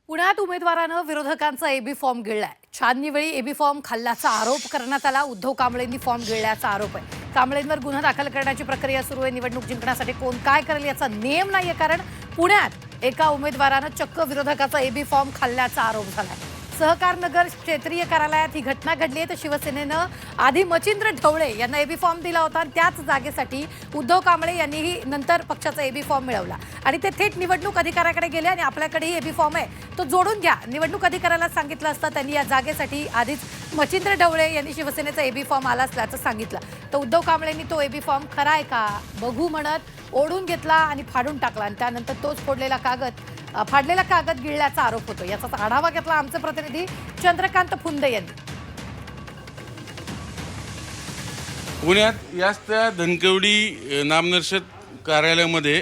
पुण्यात उमेदवारानं विरोधकांचा एबी फॉर्म गिळलाय। छाननीवेळी एबी फॉर्म खाल्ल्याचा आरोप करण्यात आला। उद्धव कांबळेंनी फॉर्म गिळल्याचा आरोप आहे। कांबळेंवर गुन्हा दाखल करण्याची प्रक्रिया सुरू आहे। निवडणूक जिंकण्यासाठी कोण काय करेल याचा नेम नाहीये, कारण पुण्यात एका उमेदवारानं चक्क विरोधकाचा एबी फॉर्म खाल्ल्याचा आरोप झालाय। सहकार नगर क्षेत्रीय कार्यालयात ही घटना घडली आहे। तर शिवसेनेनं आधी मचिंद्र ढवळे यांना एबी फॉर्म दिला होता आणि त्याच जागेसाठी उद्धव कांबळे यांनीही नंतर पक्षाचा एबी फॉर्म मिळवला आणि ते थेट निवडणूक अधिकाऱ्याकडे गेले आणि आपल्याकडेही एबी फॉर्म आहे तो जोडून घ्या निवडणूक अधिकाऱ्याला सांगितलं असता त्यांनी या जागेसाठी आधीच मचिंद्र ढवळे यांनी शिवसेनेचा एबी फॉर्म आला असल्याचं सांगितलं। तर उद्धव कांबळेंनी तो एबी फॉर्म खरा आहे का बघू म्हणत ओढून घेतला आणि फाडून टाकला आणि त्यानंतर तोच फाडलेला कागद गिळल्याचा आरोप होतो। याचा आढावा घेतला आमचे प्रतिनिधी चंद्रकांत फुंदे यांनी। पुण्यात याच त्या धनकवडी नामनिर्देशित कार्यालयामध्ये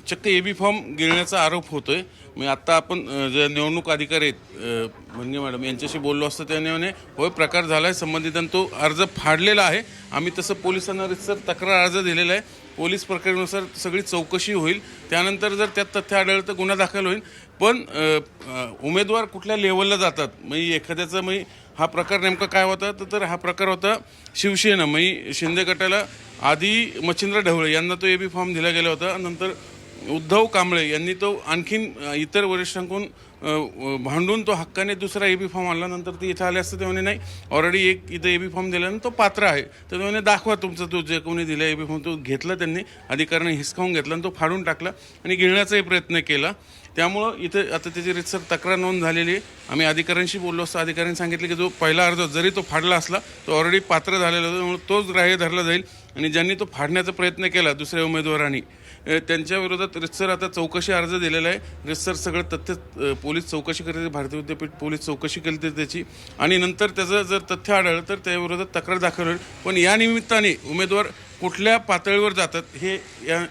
चक्क एबी फॉर्म गिळण्याचा आरोप होतोय। मी आता आपण जे निवडणूक अधिकारी आहेत भंगे मॅडम यांच्याशी बोललो असतं त्याने म्हणे होय प्रकार झाला आहे, संबंधितांनी तो अर्ज फाडलेला आहे। आम्ही तसं पोलिसांना रितसर तक्रार अर्ज दिलेला आहे। पोलीस प्रक्रियेनुसार सगळी चौकशी होईल, त्यानंतर जर त्यात तथ्य आढळलं तर गुन्हा दाखल होईल। पण उमेदवार कुठल्या लेवलला जातात म्हणजे एखाद्याचं म्हणजे हा प्रकार नेमका काय होता तर हा प्रकार होता शिवसेना म्हणजे शिंदे गटाला आधी मचिंद्र ढवळे यांना तो एबी फॉर्म दिला गेला होता। नंतर उद्धव कांबळे यांनी तो आणखीन इतर वरिष्ठांकडून भांडून तो हक्काने दुसरा एबी फॉर्म आणला। नंतर ते इथं आले असतं ते म्हणे नाही ऑलरेडी एक इथं एबी फॉर्म दिल्यानं तो पात्र आहे, तर म्हणे दाखवा तुमचं तो जे कोणी दिला एबी फॉर्म। तो घेतला त्यांनी अधिकाऱ्याने हिसकावून घेतला आणि तो फाडून टाकला आणि गिळण्याचाही प्रयत्न केला। त्यामुळं इथं आता त्याची रितसर तक्रार नोंद झालेली आहे। आम्ही अधिकाऱ्यांशी बोललो असतो, अधिकाऱ्यांनी सांगितलं की जो पहिला अर्ज जरी तो फाडला असला तो ऑलरेडी पात्र झालेला होता, त्यामुळे तोच ग्राह्य धरला जाईल आणि ज्यांनी तो फाडण्याचा प्रयत्न केला दुसऱ्या उमेदवारांनी त्यांच्या विरोधात रितसर आता चौकशी अर्ज दिलेला आहे। रितसर सगळं तथ्य पोलीस चौकशी करते, भारतीय विद्यापीठ पोलीस चौकशी केली तर त्याची आणि नंतर त्याचं जर तथ्य आढळलं तर त्या विरोधात तक्रार दाखल होईल। पण या निमित्ताने उमेदवार कुठल्या पातळीवर जातात हे या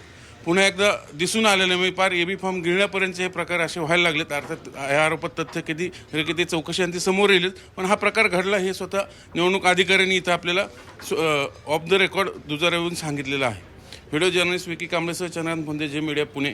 पुन्हा एकदा दिसून आलेलं आहे। पार एबी फॉर्म गिळण्यापर्यंतचे हे प्रकार असे व्हायला लागलेत। अर्थात या आरोपात तथ्य किती चौकशी आणि ती समोर येईल, पण हा प्रकार घडला हे स्वतः निवडणूक अधिकाऱ्यांनी इथं आपल्याला ऑफ द रेकॉर्ड दुजारा येऊन सांगितलेलं आहे। व्हिडिओ जर्नलिस्ट विकी कांबळेसह चंद्रकांत फुंदे, जे मीडिया, पुणे।